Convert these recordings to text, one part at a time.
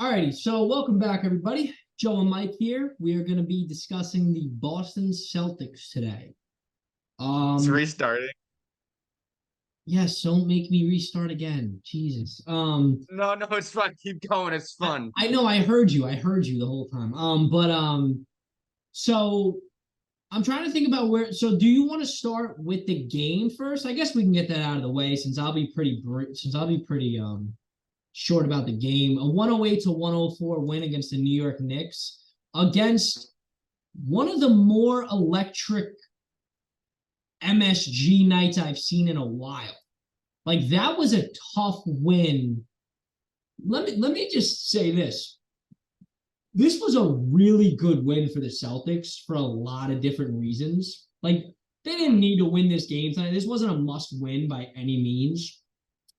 Alrighty, so welcome back, everybody. Joe and Mike here. We are going to be discussing the Boston Celtics today. It's Um, restarting. yes, don't make me restart again. Jesus. No, it's fun. Keep going. It's I, fun. I know I heard you. I heard you the whole time. So I'm trying to think about where. So, do you want to start with the game first? I guess we can get that out of the way since I'll be pretty short about the game. A 108 to 104 win against the New York Knicks against one of the more electric MSG nights I've seen in a while. Like that was a tough win. Let me just say this. This was a really good win for the Celtics for a lot of different reasons. Like they didn't need to win this game tonight. This wasn't a must win by any means,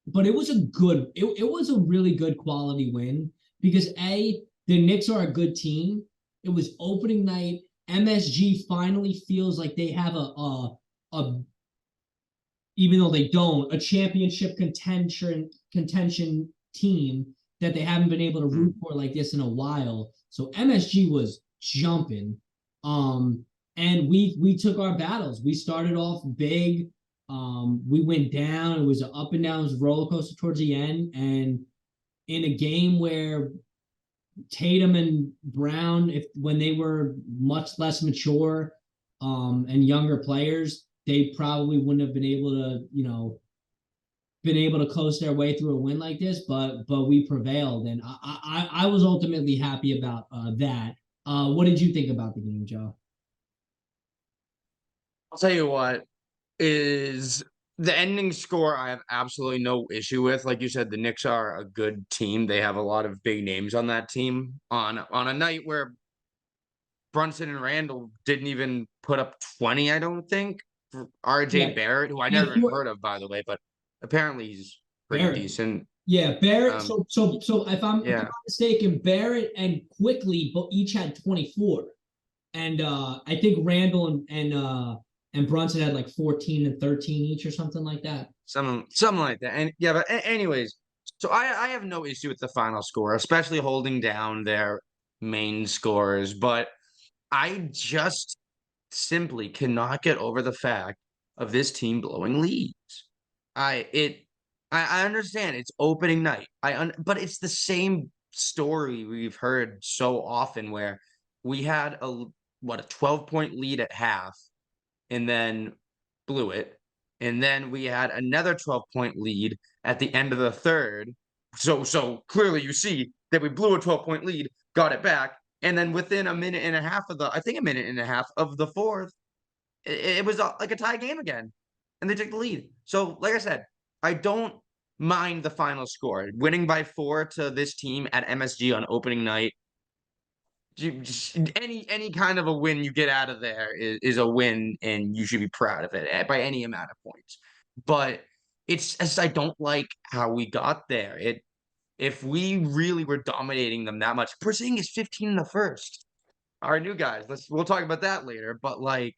but it was a really good quality win because the Knicks are a good team. It was opening night. MSG finally feels like they have a even though they don't, a championship contention team that they haven't been able to root for like this in a while. So MSG was jumping. And we took our battles. We started off big. We went down. It was an up and down, it was a roller coaster towards the end. And in a game where Tatum and Brown, if when they were much less mature and younger players, they probably wouldn't have been able to, coast their way through a win like this. But we prevailed, and I was ultimately happy about that. What did you think about the game, Joe? I'll tell you what is the ending score. I have absolutely no issue with. Like you said, the Knicks are a good team. They have a lot of big names on that team. On a night where Brunson and Randall didn't even put up 20, I don't think. For Yeah, RJ Barrett, who I yeah, never even heard of, by the way, but apparently he's pretty Barrett. decent. Yeah, Barrett. Um, So if I'm not yeah, mistaken, Barrett and Quickly but each had 24, and I think Randall and Brunson had like 14 and 13 each or something like that. something like that. And yeah, but anyways, so I have no issue with the final score, especially holding down their main scores, but I just simply cannot get over the fact of this team blowing leads. I it I understand it's opening night. But it's the same story we've heard so often where we had a 12-point lead at half and then blew it. And then we had another 12-point lead at the end of the third. So clearly you see that we blew a 12-point lead, got it back, and then within a minute and a half of the I think a minute and a half of the fourth, it was like a tie game again. And they took the lead. So like I said, I don't mind the final score. Winning by 4 to this team at MSG on opening night, any kind of a win you get out of there is a win, and you should be proud of it by any amount of points. But it's just I don't like how we got there. If we really were dominating them that much, Porzingis is 15 in the first. Our new guys. We'll talk about that later. But like,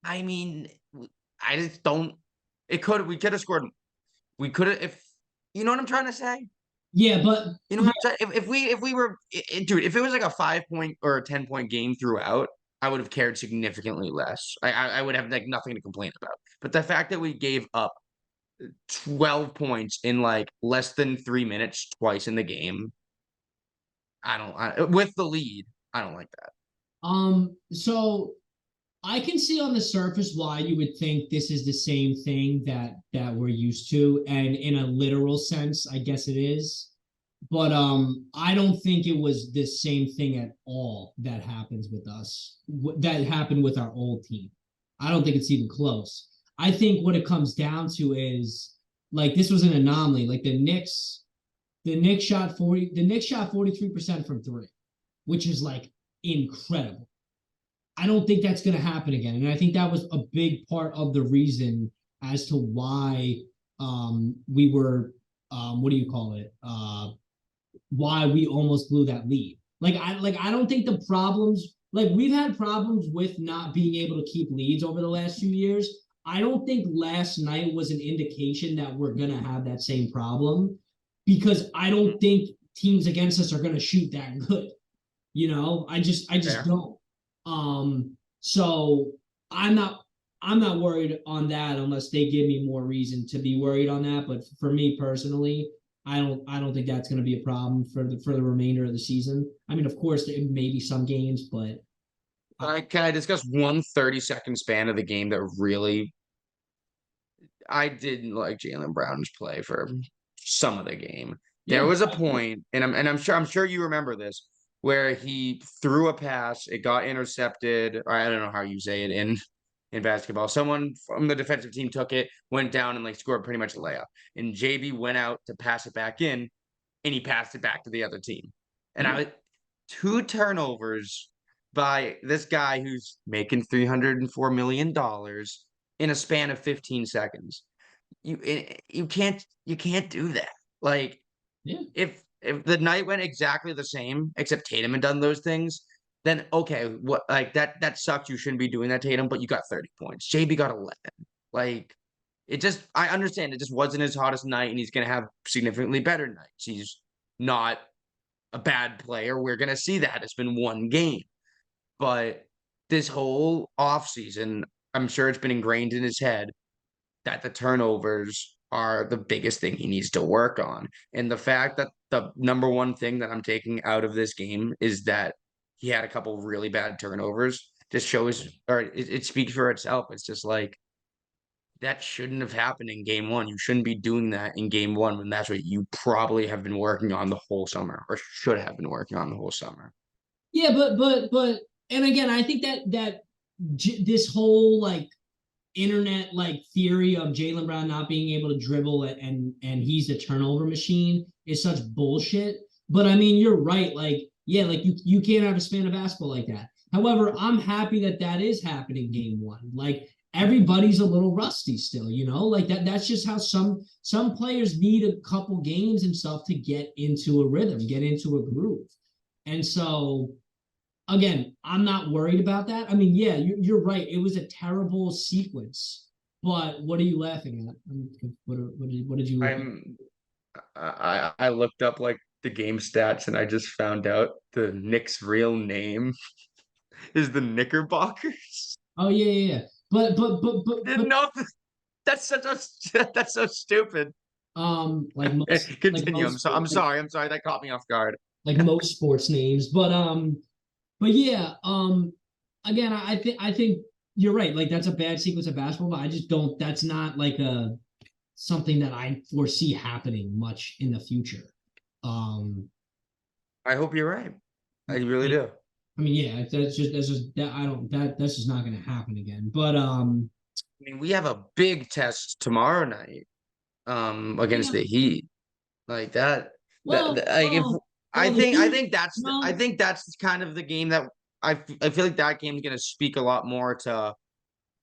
I mean, I just don't. We could have scored. We could have if you know what I'm trying to say. Yeah, but You know what I'm saying? If we were dude, if it was like a 5-point or a 10-point game throughout, I would have cared significantly less. I would have like nothing to complain about. But the fact that we gave up 12 points in like less than 3 minutes twice in the game, with the lead, I don't like that. so I can see on the surface why you would think this is the same thing that we're used to, and in a literal sense, I guess it is. But I don't think it was the same thing at all that happens with us. That happened with our old team. I don't think it's even close. I think what it comes down to is like this was an anomaly. Like the Knicks shot 43% from three, which is like incredible. I don't think that's going to happen again. And I think that was a big part of the reason as to why we were, what do you call it? Why we almost blew that lead. I don't think the problems, like we've had problems with not being able to keep leads over the last few years. I don't think last night was an indication that we're going to have that same problem because I don't think teams against us are going to shoot that good. I just Fair. don't. So I'm not I'm not worried on that unless they give me more reason to be worried on that. But for me personally, I don't think that's going to be a problem for the remainder of the season. I mean, of course, there may be some games, but Can I discuss one 30-second span of the game that really I didn't like Jaylen Brown's play for some of the game. There yeah, was a point, and I'm sure you remember this, where he threw a pass, it got intercepted, or I don't know how you say it in basketball. Someone from the defensive team took it, went down, and like scored pretty much a layup. And JB went out to pass it back in, and he passed it back to the other team. And yeah, I two turnovers by this guy who's making $304 million in a span of 15 seconds. You can't do that. Like yeah. if the night went exactly the same, except Tatum had done those things, then okay, what like that sucks. You shouldn't be doing that, Tatum, but you got 30 points. JB got 11. Like it just I understand it just wasn't his hottest night, and he's gonna have significantly better nights. He's not a bad player. We're gonna see that. It's been one game. But this whole offseason, I'm sure it's been ingrained in his head that the turnovers are the biggest thing he needs to work on. And the fact that the number one thing that I'm taking out of this game is that he had a couple really bad turnovers just shows, or it speaks for itself. It's just like that shouldn't have happened in game one. You shouldn't be doing that in game one when that's what you probably have been working on the whole summer or should have been working on the whole summer. Yeah, but and again, I think that this whole like internet like theory of Jaylen Brown not being able to dribble and he's the turnover machine is such bullshit. But I mean, you're right. Like, yeah, like you can't have a span of basketball like that. However, I'm happy that that is happening game one. Like everybody's a little rusty still, like that's just how some players need a couple games and stuff to get into a rhythm, get into a groove. And so again, I'm not worried about that. I mean, yeah, you're right. It was a terrible sequence, but what are you laughing at? What did you look at? I'm I looked up like the game stats and I just found out the Knicks' real name is the Knickerbockers. Oh yeah, yeah, yeah. But Didn't know that's so stupid. like most like Continue. most I'm sorry. I'm sorry. That caught me off guard. like most sports names, but yeah, again, I think you're right. Like that's a bad sequence of basketball, but I just don't. That's not like a something that I foresee happening much in the future. Um, I hope you're right. I really I, do. I mean, yeah, that's just that I don't that that's just not going to happen again. But I mean, we have a big test tomorrow night against yeah, the Heat. Like that well, like if well, I well, the think I Heat, think that's I no, think that's kind of the game that I feel like that game's going to speak a lot more to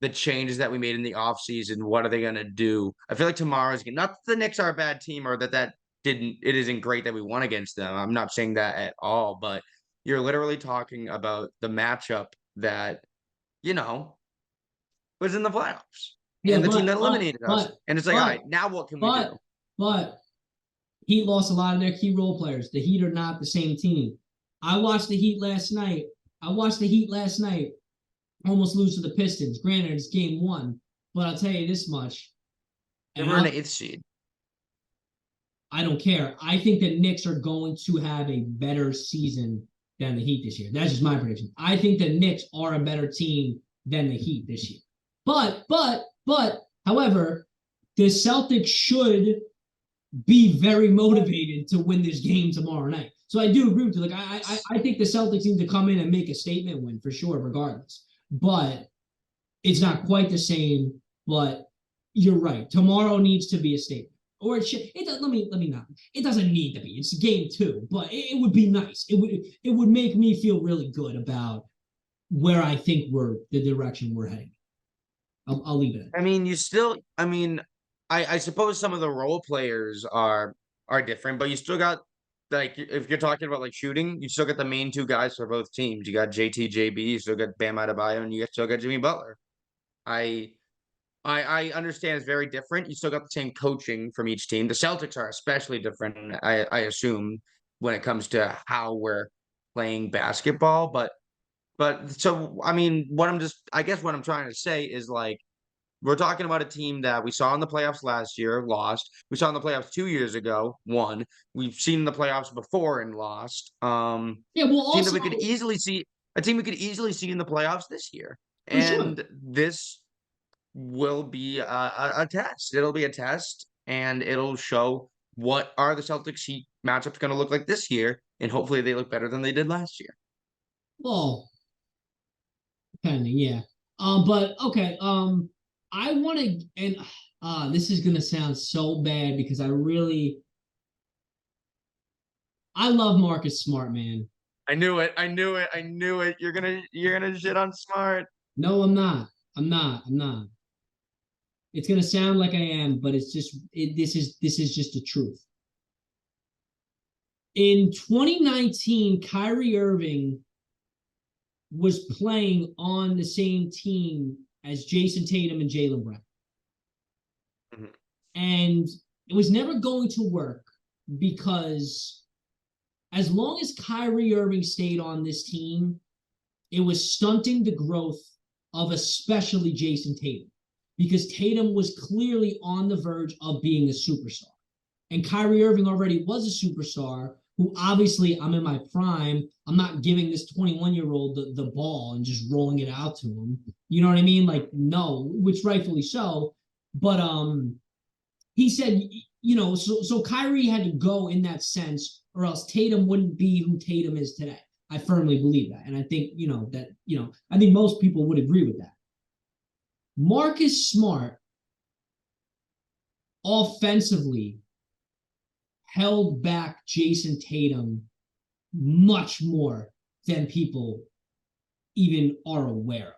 the changes that we made in the offseason. What are they going to do? I feel like tomorrow's game, not that the Knicks are a bad team or that it isn't great that we won against them. I'm not saying that at all, but you're literally talking about the matchup that, you know, was in the playoffs yeah, and the team that eliminated us. And it's like, all right, but now what can we but do? but Heat lost a lot of their key role players. The Heat are not the same team. I watched the Heat last night. I watched the Heat last night almost lose to the Pistons. Granted, it's game one, but I'll tell you this much, They and were an eighth seed. I don't care. I think the Knicks are going to have a better season than the Heat this year. That's just my prediction. I think the Knicks are a better team than the Heat this year. However, the Celtics should be very motivated to win this game tomorrow night. So I do agree with you. Like I think the Celtics need to come in and make a statement win for sure, regardless. But it's not quite the same. But you're right. Tomorrow needs to be a statement. Or it should. It does, let me not. It doesn't need to be. It's game two, but it would be nice. It would make me feel really good about where I think we're the direction we're heading. I'll leave it at I that. mean, I suppose some of the role players are different, but you still got like if you're talking about like shooting, you still got the main two guys for both teams. You got JT, JB, you still got Bam Adebayo, and you still got Jimmy Butler. I I understand it's very different. You still got the same coaching from each team. The Celtics are especially different, I assume, when it comes to how we're playing basketball. But so I mean, I guess what I'm trying to say is like we're talking about a team that we saw in the playoffs last year, lost. We saw in the playoffs 2 years ago, won. We've seen in the playoffs before and lost. Yeah, well, Team that also we could easily see, a team we could easily see in the playoffs this year. for sure. And this will be a test. It'll be a test, and it'll show what are the Celtics Heat matchups going to look like this year, and hopefully they look better than they did last year. Well, depending, yeah. But okay. I want to, and this is gonna sound so bad because I love Marcus Smart, man. I knew it. I knew it. I knew it. You're gonna shit on Smart. No, I'm not. I'm not. I'm not. It's gonna sound like I am, but it's just this is just the truth. In 2019, Kyrie Irving was playing on the same team as Jason Tatum and Jaylen Brown. Mhm. And it was never going to work because as long as Kyrie Irving stayed on this team, it was stunting the growth of especially Jason Tatum because Tatum was clearly on the verge of being a superstar. And Kyrie Irving already was a superstar who obviously I'm in my prime. I'm not giving this 21-year-old the ball and just rolling it out to him. You know what I mean? Like, no, which rightfully so. But he said, so Kyrie had to go in that sense, or else Tatum wouldn't be who Tatum is today. I firmly believe that. And I think, I think most people would agree with that. Marcus Smart offensively held back Jason Tatum much more than people even are aware of.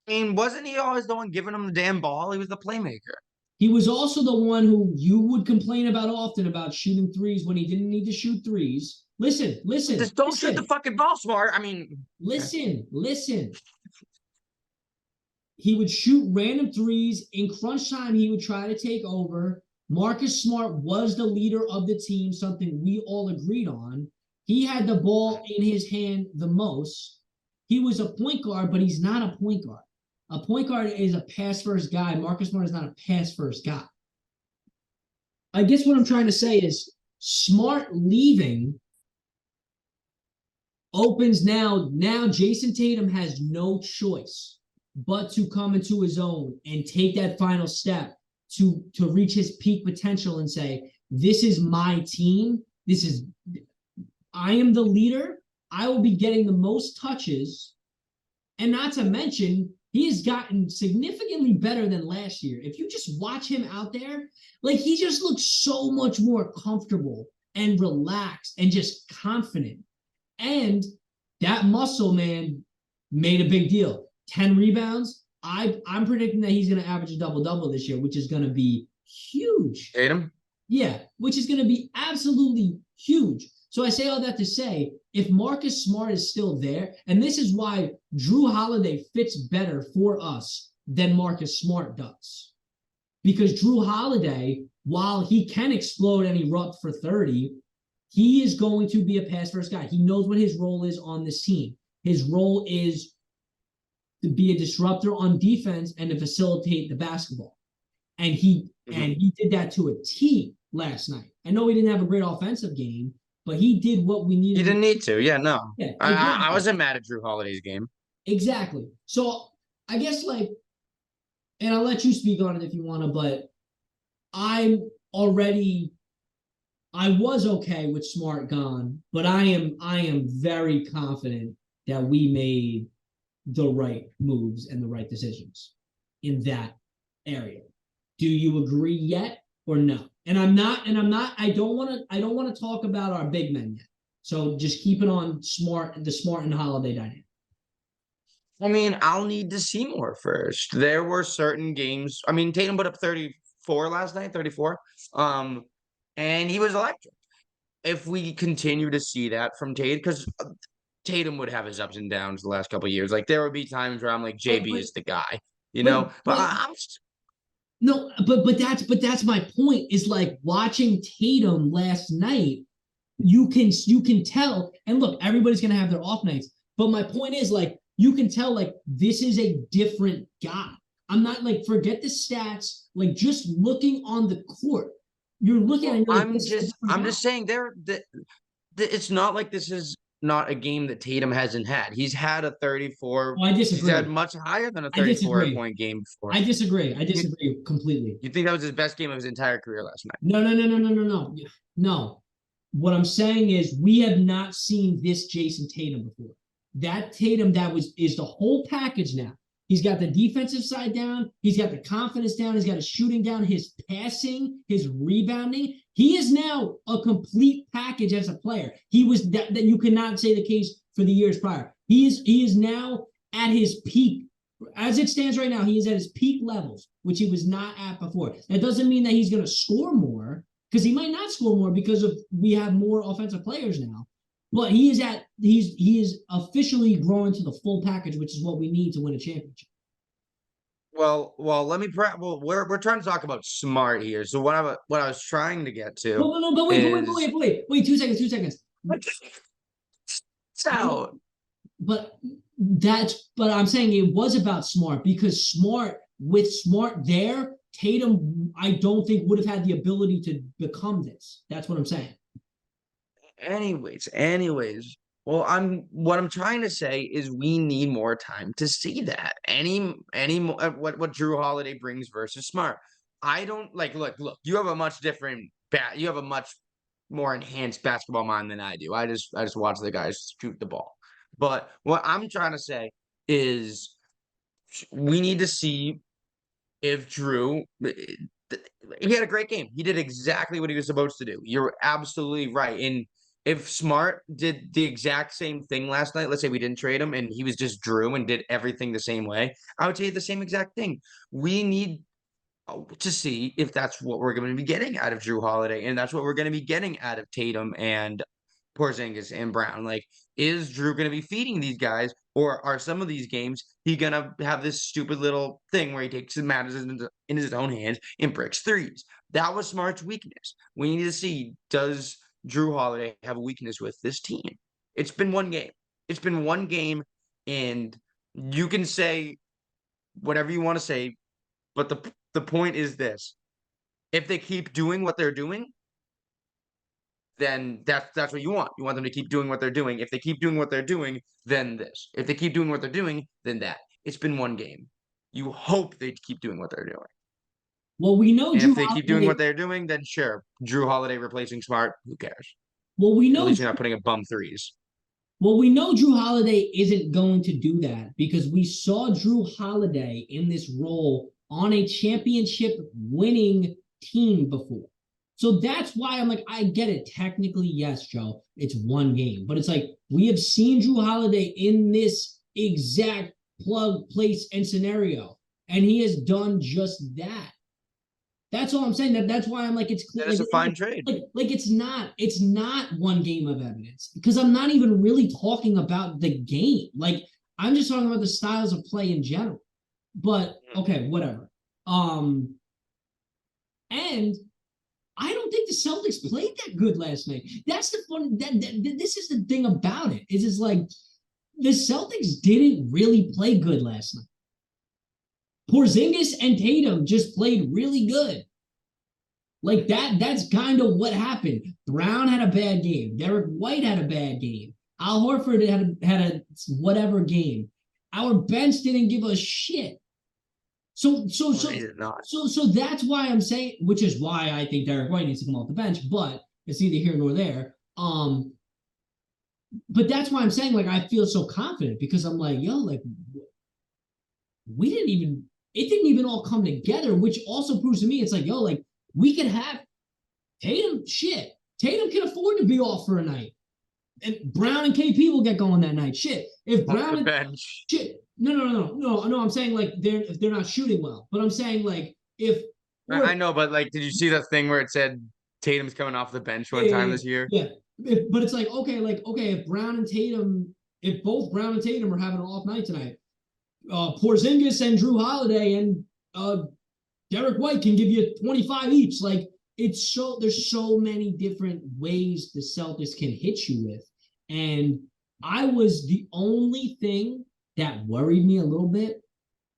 I mean, wasn't he always the one giving him the damn ball? He was the playmaker. He was also the one who you would complain about often about shooting threes when he didn't need to shoot threes. Listen, listen, Just don't shoot the listen, fucking ball, Smart. I mean, listen. He would shoot random threes. In crunch time, he would try to take over. Marcus Smart was the leader of the team, something we all agreed on. He had the ball in his hand the most. He was a point guard, but he's not a point guard. A point guard is a pass first guy. Marcus Smart is not a pass first guy. I guess what I'm trying to say is Smart leaving opens now Jason Tatum has no choice but to come into his own and take that final step to reach his peak potential and say, this is my team. I am the leader. I will be getting the most touches. And not to mention, he has gotten significantly better than last year. If you just watch him out there, like he just looks so much more comfortable and relaxed and just confident. And that muscle, man, made a big deal. 10 rebounds. I'm predicting that he's going to average a double-double this year, which is going to be huge. Tatum? Yeah, which is going to be absolutely huge. So I say all that to say, if Marcus Smart is still there, and this is why Drew Holiday fits better for us than Marcus Smart does. Because Drew Holiday, while he can explode and erupt for 30, he is going to be a pass-first guy. He knows what his role is on this team. His role is to be a disruptor on defense and to facilitate the basketball. And he did that to a T last night. I know he didn't have a great offensive game, but he did what we needed. He didn't need to. Yeah, no. Yeah, exactly. I wasn't mad at Drew Holiday's game. Exactly. So I guess and I'll let you speak on it if you want to, but I was okay with Smart gone, but I am very confident that we made the right moves and the right decisions in that area. Do you agree yet or no? I don't want to talk about our big men yet. So just keep it on the Smart and Holiday dynamic. I mean, I'll need to see more first. There were certain games. I mean, Tatum put up 34 last night, 34. And he was electric. If we continue to see that from Tatum, because Tatum would have his ups and downs the last couple of years. Like there would be times where I'm like, JB is the guy, you know. But No, but that's my point. Is like watching Tatum last night. You can tell, and look, everybody's gonna have their off nights. But my point is, like, you can tell, like, this is a different guy. I'm not like, forget the stats. Like, just looking on the court, you're looking at it Well, and you're like, this is a different I'm guy. just saying it's not like this is not a game that Tatum hasn't had. He's had a 34, Oh, I he's had disagree. much higher than a I 34 disagree. point game before. I disagree. I You disagree completely. you think that was his best game of his entire career last night? No, no, no, no, no, no, no. No. What I'm saying is we have not seen this Jason Tatum before. That Tatum that was is the whole package now. He's got the defensive side down, he's got the confidence down, he's got his shooting down, his passing, his rebounding. He is now a complete package as a player. He was that you cannot say the case for the years prior. He is now at his peak. As it stands right now, he is at his peak levels, which he was not at before. That doesn't mean that he's going to score more, because he might not score more because of we have more offensive players now. But he is officially growing to the full package, which is what we need to win a championship. Let me well, we're trying to talk about smart here. So what I was trying to get to No, no, no, is 2 seconds, 2 seconds. so But but I'm saying it was about Smart, because with Smart there, Tatum, I don't think would have had the ability to become this. That's what I'm saying. anyways. Well, what I'm trying to say is we need more time to see that. Any more what Drew Holiday brings versus Smart. I don't like look, you have a much different you have a much more enhanced basketball mind than I do. I just watch the guys shoot the ball. But what I'm trying to say is we need to see if Drew he had a great game. He did exactly what he was supposed to do. You're absolutely right. And if Smart did the exact same thing last night, let's say we didn't trade him and he was just Drew and did everything the same way, I would say the same exact thing. We need to see if that's what we're going to be getting out of Drew Holiday, and that's what we're going to be getting out of Tatum and Porzingis and Brown. Like, is Drew going to be feeding these guys, or are some of these games he going to have this stupid little thing where he takes matters in his own hands and breaks threes? That was Smart's weakness. We need to see, does Drew Holiday have a weakness with this team? It's been one game. It's been one game, and you can say whatever you want to say, but the point is this: if they keep doing what they're doing, then that's what you want. You want them to keep doing what they're doing. If they keep doing what they're doing, then this. If they keep doing what they're doing, then that. It's been one game. You hope they keep doing what they're doing. Well, we know And if Drew they keep doing Holiday. what they're doing, then sure, Drew Holiday replacing Smart, who cares? Well, we At know. least you're not putting a bum threes. Well, we know Drew Holiday isn't going to do that, because we saw Drew Holiday in this role on a championship winning team before. So that's why I'm like, I get it. Technically, yes, Joe, it's one game. But it's like, we have seen Drew Holiday in this exact plug, place, and scenario. And he has done just that. That's all I'm saying. That's why I'm like, it's clear. That is a fine Like, trade. like it's not one game of evidence, because I'm not even really talking about the game. Like, I'm just talking about the styles of play in general. But okay, whatever. And I don't think the Celtics played that good last night. That's the fun. This is the thing about it. Is it's like the Celtics didn't really play good last night. Porzingis and Tatum just played really good. Like that's kind of what happened. Brown had a bad game. Derek White had a bad game. Al Horford had a whatever game. Our bench didn't give a shit. So that's why I'm saying, which is why I think Derek White needs to come off the bench, but it's neither here nor there. But that's why I'm saying, like, I feel so confident, because I'm like, yo, like, it didn't even all come together, which also proves to me, it's like, yo, like, we can have Tatum, shit. Tatum can afford to be off for a night. And Brown and KP will get going that night. Shit. If Brown and bench. Shit. No. I'm saying, like, if they're not shooting well. But I'm saying, like, if I know, but like, did you see the thing where it said Tatum's coming off the bench one time this year? Yeah. But it's like, okay, if both Brown and Tatum are having an off night tonight, Porzingis and Drew Holiday and Derek White can give you 25 each. Like it's so there's so many different ways the Celtics can hit you with. And I was the only thing that worried me a little bit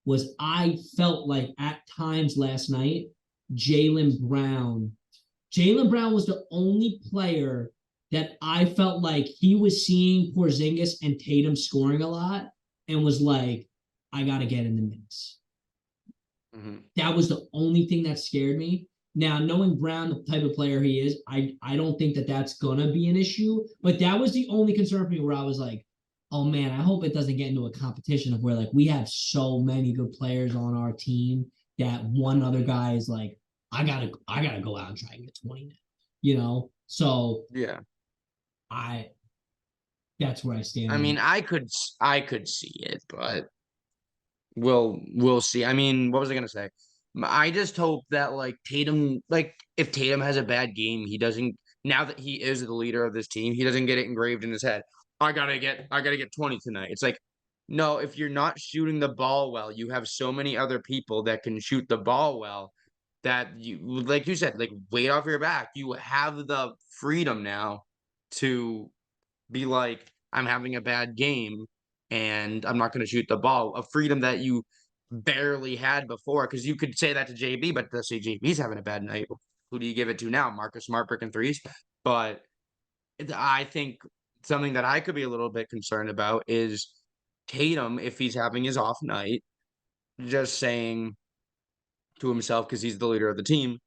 was I felt like at times last night, Jaylen Brown. Jaylen Brown was the only player that I felt like he was seeing Porzingis and Tatum scoring a lot and was like, I got to get in the mix. Mhm. That was the only thing that scared me. Now, knowing Brown, the type of player he is, I don't think that that's gonna be an issue. But that was the only concern for me where I was like, oh man, I hope it doesn't get into a competition of where like we have so many good players on our team that one other guy is like, I gotta go out and try and get 20 now. So Yeah. I that's where I stand I on mean, it. I could see it, but we'll see. I mean, what was I gonna say? I just hope that like Tatum, like if Tatum has a bad game, he doesn't. Now that he is the leader of this team, he doesn't get it engraved in his head. I gotta get 20 tonight. It's like, no, if you're not shooting the ball well, you have so many other people that can shoot the ball well that you, like you said, like weight off your back. You have the freedom now to be like, I'm having a bad game and I'm not going to shoot the ball. A freedom that you barely had before. Because you could say that to JB, but let's say JB's having a bad night. Who do you give it to now? Marcus Smart picking threes. But I think something that I could be a little bit concerned about is Tatum, if he's having his off night, just saying to himself, because he's the leader of the team,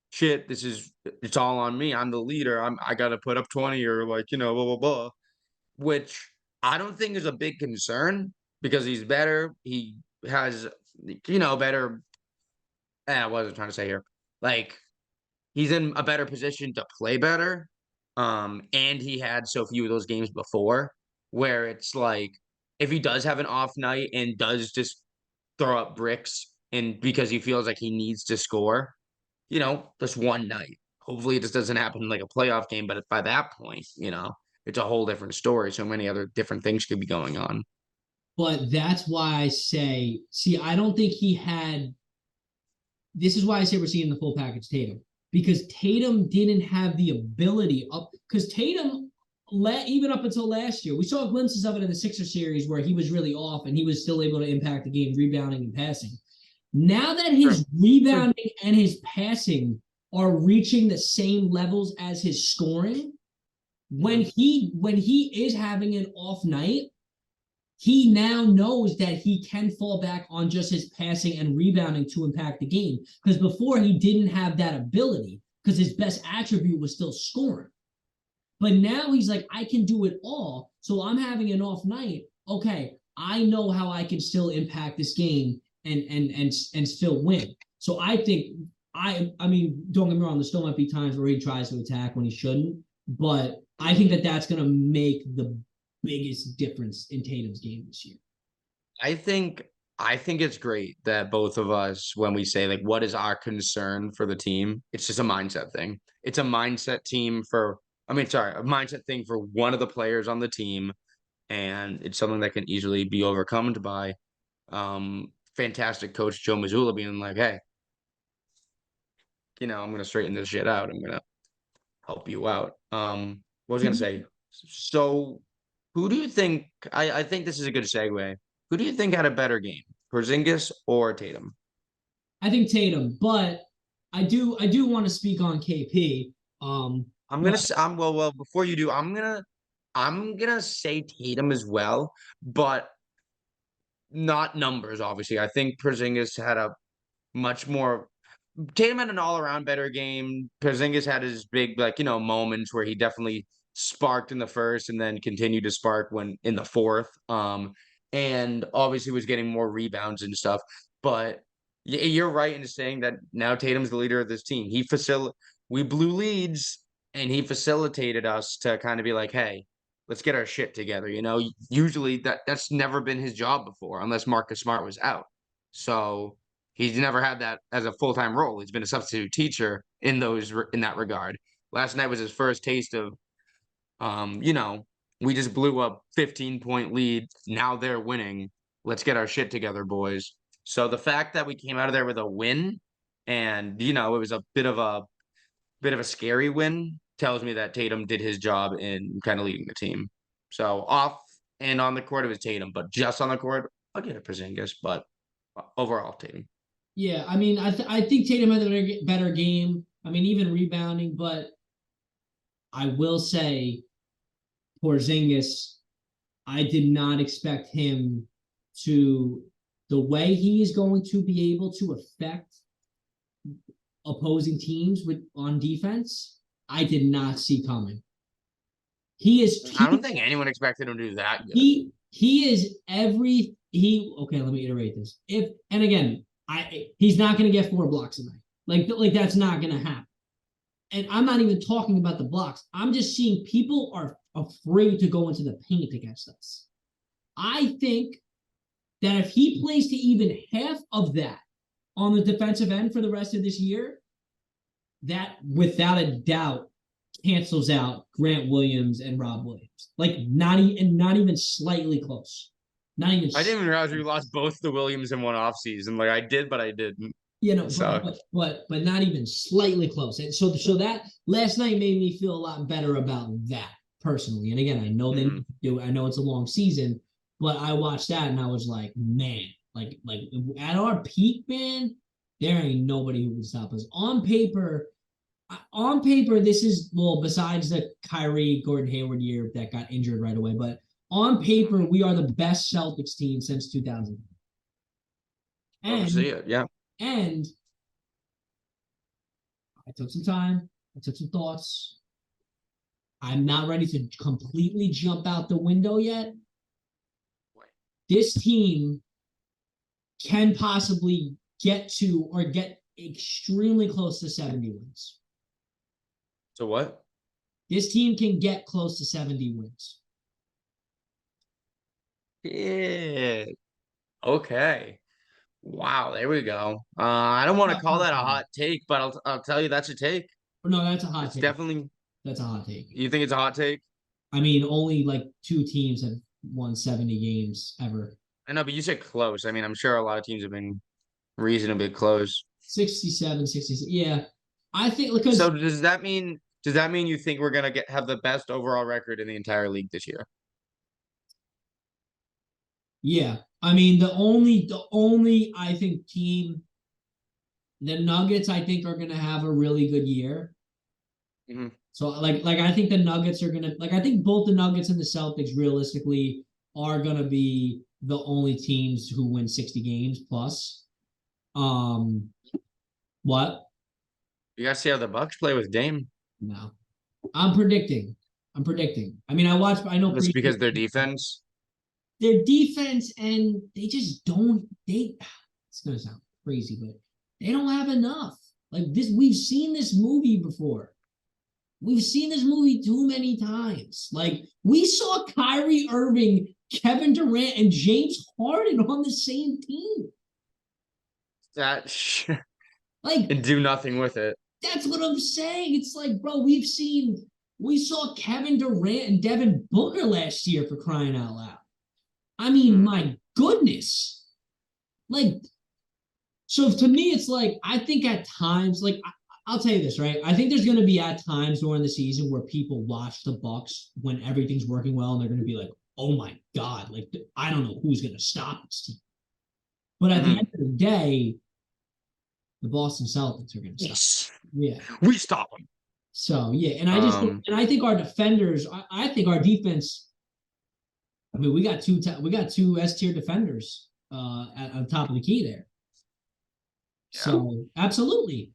shit, it's all on me. I'm the leader. I got to put up 20 or like, blah, blah, blah, which I don't think is a big concern because he's better. He has, better. What was I trying to say here? Like, he's in a better position to play better. And he had so few of those games before where it's like, if he does have an off night and does just throw up bricks and because he feels like he needs to score, just one night. Hopefully, it just doesn't happen in like a playoff game. But by that point, it's a whole different story. So many other different things could be going on. But that's why I say, see, I don't think he had this is why I say we're seeing the full package Tatum because Tatum didn't have the ability up because Tatum even up until last year we saw glimpses of it in the Sixer series where he was really off and he was still able to impact the game rebounding and passing. Now that Sure. his rebounding and his passing are reaching the same levels as his scoring, Mhm. when he is having an off night, he now knows that he can fall back on just his passing and rebounding to impact the game. Because before he didn't have that ability because his best attribute was still scoring. But now he's like, I can do it all. So I'm having an off night. Okay, I know how I can still impact this game and still win. So I think I mean, don't get me wrong, there still might be times where he tries to attack when he shouldn't, but I think that that's going to make the biggest difference in Tatum's game this year. I think I think it's great that both of us, when we say like, what is our concern for the team? It's just a mindset thing. It's a mindset team for. I mean, sorry, a mindset thing for one of the players on the team, and it's something that can easily be overcome by fantastic coach Joe Mazzulla being like, hey, I'm gonna straighten this shit out. I'm gonna help you out. What was I gonna say? So, who do you think? I think this is a good segue. Who do you think had a better game, Porzingis or Tatum? I think Tatum, but I do want to speak on KP. I'm But gonna. Well. Before you do, I'm gonna say Tatum as well, but not numbers. Obviously, I think Porzingis had a much more. Tatum had an all-around better game. Porzingis had his big, like, moments where he definitely sparked in the first and then continued to spark when in the fourth. And obviously was getting more rebounds and stuff. But you're right in saying that now Tatum's the leader of this team. We blew leads and he facilitated us to kind of be like, hey, let's get our shit together. Usually that's never been his job before, unless Marcus Smart was out. So he's never had that as a full-time role. He's been a substitute teacher in that regard. Last night was his first taste of, um, you know, we just blew a 15-point lead. Now they're winning. Let's get our shit together, boys. So the fact that we came out of there with a win and it was a bit of a scary win. Tells me that Tatum did his job in kind of leading the team. So off and on the court, it was Tatum, but just on the court, I'll give it Porzingis. But overall, Tatum. Yeah, I mean, I think Tatum had a better game. I mean, even rebounding, but I will say Porzingis, I did not expect him to the way he is going to be able to affect opposing teams with on defense. I did not see coming. He is I don't think anyone expected him to do that good. he is every he okay, let me iterate this. If and again, he's not gonna get 4 blocks a night. Like that's not gonna happen. And I'm not even talking about the blocks. I'm just seeing people are afraid to go into the paint against us. I think that if he plays to even half of that on the defensive end for the rest of this year, that without a doubt cancels out Grant Williams and Rob Williams. Like not even slightly close. Not even. I didn't even realize we lost both the Williams in one offseason. Like I did, but I didn't. So but not even slightly close. And so that last night made me feel a lot better about that personally. And again, I know they do. I know it's a long season, but I watched that and I was like, man, like at our peak, man, there ain't nobody who can stop us. On paper, this is besides the Kyrie Gordon Hayward year that got injured right away, but on paper, we are the best Celtics team since 2000. And see it, yeah. And I took some time. I took some thoughts. I'm not ready to completely jump out the window yet. This team can possibly get to or get extremely close to 70 wins. So what? This team can get close to 70 wins. Yeah. Okay. Wow, there we go. I don't want to call that a hot take, but I'll tell you that's a take. No, that's a hot It's take. definitely. That's a hot take. You think it's a hot take? I mean, only like 2 teams have won 70 games ever. I know, but you said close. I mean, I'm sure a lot of teams have been reasonably close. 67, 66. Yeah. I think because So does that mean you think we're gonna have the best overall record in the entire league this year? Yeah. I mean, the only I think team, the Nuggets, I think are gonna have a really good year. Mm-hmm. So like I think the Nuggets are gonna I think both the Nuggets and the Celtics realistically are gonna be the only teams who win 60 games plus. What? You guys see how the Bucks play with Dame? No. I'm predicting. I mean, I know That's because their defense. Their defense and they just don't it's gonna sound crazy, but they don't have enough. Like this, we've seen this movie before. We've seen this movie too many times. Like we saw Kyrie Irving, Kevin Durant, and James Harden on the same team. Like and do nothing with it. That's what I'm saying. It's like, bro, we saw Kevin Durant and Devin Booker last year for crying out loud. I mean, my goodness. Like, so to me, it's like, I think at times, like, I'll tell you this, right? I think there's going to be at times during the season where people watch the Bucks when everything's working well, and they're going to be like, oh my God, like, I don't know who's going to stop this team. But at the end of the day, the Boston Celtics are going to stop. Yeah. We stop them. So, yeah. And I think our defenders, I think our defense, I mean, we got two S-tier defenders on top of the key there. Yeah. So absolutely.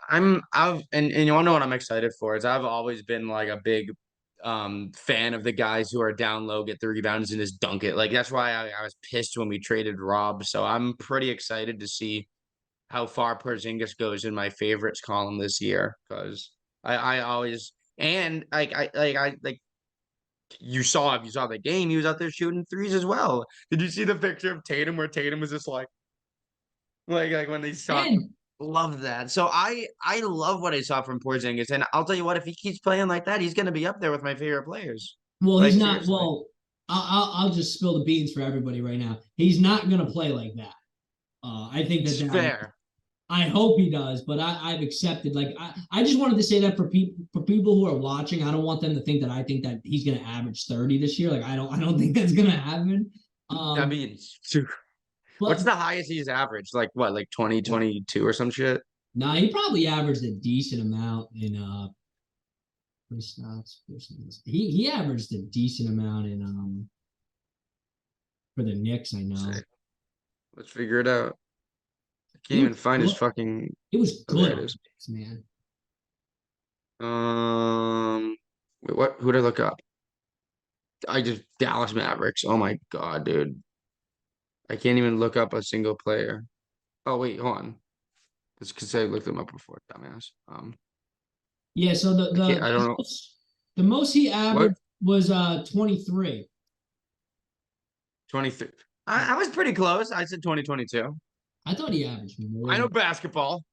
And you want to know what I'm excited for is I've always been like a big fan of the guys who are down low, get the rebounds and just dunk it. Like that's why I was pissed when we traded Rob. So I'm pretty excited to see how far Porzingis goes in my favorites column this year because I always and like you saw the game, he was out there shooting threes as well. Did you see the picture of Tatum where Tatum was just like when they shot? Love that. So I love what I saw from Porzingis, and I'll tell you what, if he keeps playing like that, he's going to be up there with my favorite players. Well, he's not. Seriously. Well, I'll just spill the beans for everybody right now. He's not going to play like that. I think that's fair. I hope he does, but I've accepted. Like I just wanted to say that for people who are watching, I don't want them to think that I think that he's going to average 30 this year. Like I don't think that's going to happen. I Um, mean, what's but the highest he's averaged? Like what, like 2022 or some shit? nah, he probably averaged a decent amount in he averaged a decent amount in for the Knicks. I Let's know see. Let's figure it out. I can't it was even find his good. fucking. It was Oh, there good it on is. the Knicks, man. Wait, what? Who did I look up? I just Dallas Mavericks. Oh my God, dude. I can't even look up a single player. Oh wait, hold on. It's because I looked them up before, dumbass. Yeah, so I can't. I don't know the most he what averaged was 23. 23. I was pretty close. I said 2022. I thought he averaged I know more. basketball.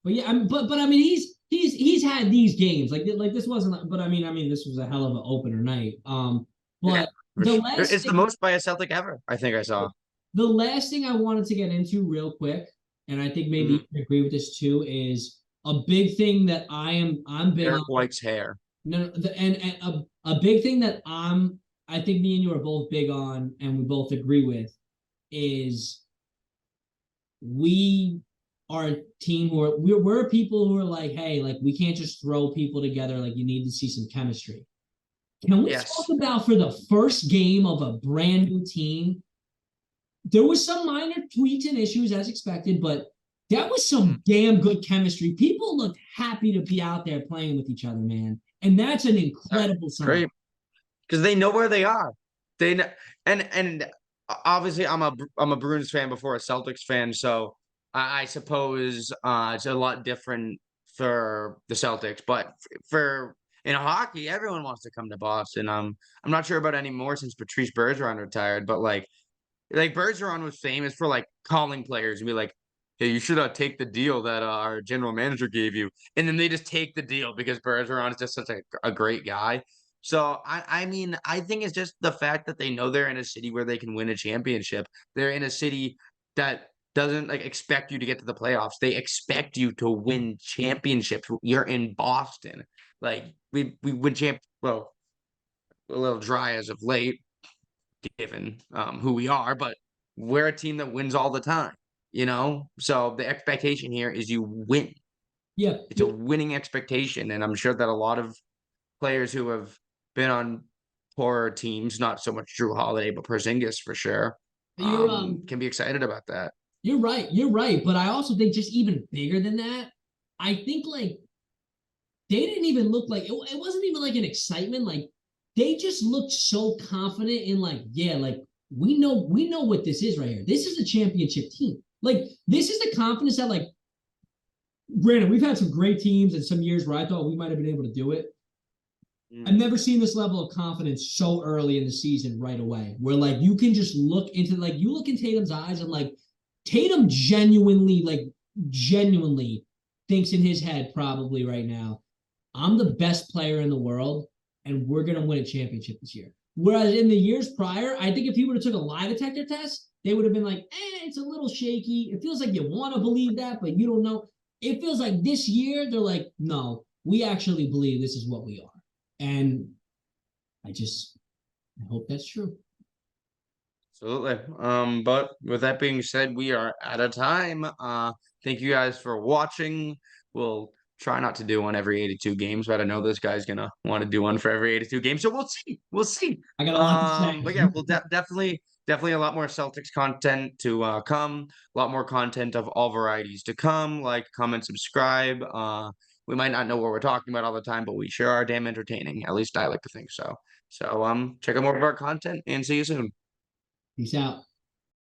But yeah, but I mean he's had these games like this wasn't. But I mean this was a hell of an opener night. Yeah, But for the sure. last It's the thing most by a Celtic ever. I think I saw. the last thing I wanted to get into real quick, and I think maybe Mhm. you can agree with this too, is a big thing that I'm big on. Derek White's hair. No, and a big thing that I think me and you are both big on, and we both agree with, is we are a team who are we're people who are like, hey, like we can't just throw people together. Like you need to see some chemistry. Can we talk Yes. about for the first game of a brand new team? There was some minor tweaks and issues as expected, but that was Mhm. some damn good chemistry. People looked happy to be out there playing with each other, man. And that's an incredible sign. Great. Because they know where they are. They know, and obviously I'm a Bruins fan before a Celtics fan, so I suppose it's a lot different for the Celtics. But for in hockey, everyone wants to come to Boston. I'm not sure about anymore since Patrice Bergeron retired, but like Bergeron was famous for like calling players and be like, "Hey, you should take the deal that our general manager gave you," and then they just take the deal because Bergeron is just such a great guy. So I mean I think it's just the fact that they know they're in a city where they can win a championship. They're in a city that doesn't like expect you to get to the playoffs. They expect you to win championships. You're in Boston. Like we win champ. Well, a little dry as of late given who we are, but we're a team that wins all the time, you know? So the expectation here is you win. Yeah, It's a winning expectation. And I'm sure that a lot of players who have been on poorer teams, not so much Drew Holiday, but Porzingis for sure, you're can be excited about that. you're right. You're right. But I also think just even bigger than that, I think like they didn't even look like it wasn't even like an excitement. Like they just looked so confident in like, yeah, like we know what this is right here. This is a championship team. Like this is the confidence that like granted, we've had some great teams and some years where I thought we might have been able to do it. I've Mm. never seen this level of confidence so early in the season right away, where like you can just look into like you look in Tatum's eyes and like Tatum genuinely thinks in his head probably right now, I'm the best player in the world and we're gonna win a championship this year. Whereas in the years prior, I think if he would have took a lie detector test, they would have been like, it's a little shaky. It feels like you want to believe that, but you don't know. It feels like this year they're like, no, we actually believe this is what we are. And I hope that's true. Absolutely. But with that being said, we are out of time. Thank you guys for watching. We'll try not to do one every 82 games, but I know this guy's gonna want to do one for every 82 games. So we'll see. We'll see. I got a lot to say. But yeah, we'll definitely a lot more Celtics content to come, a lot more content of all varieties to come, like, comment, subscribe. We might not know what we're talking about all the time, but we sure are damn entertaining. At least I like to think so. So check out more of our content and see you soon. Peace out.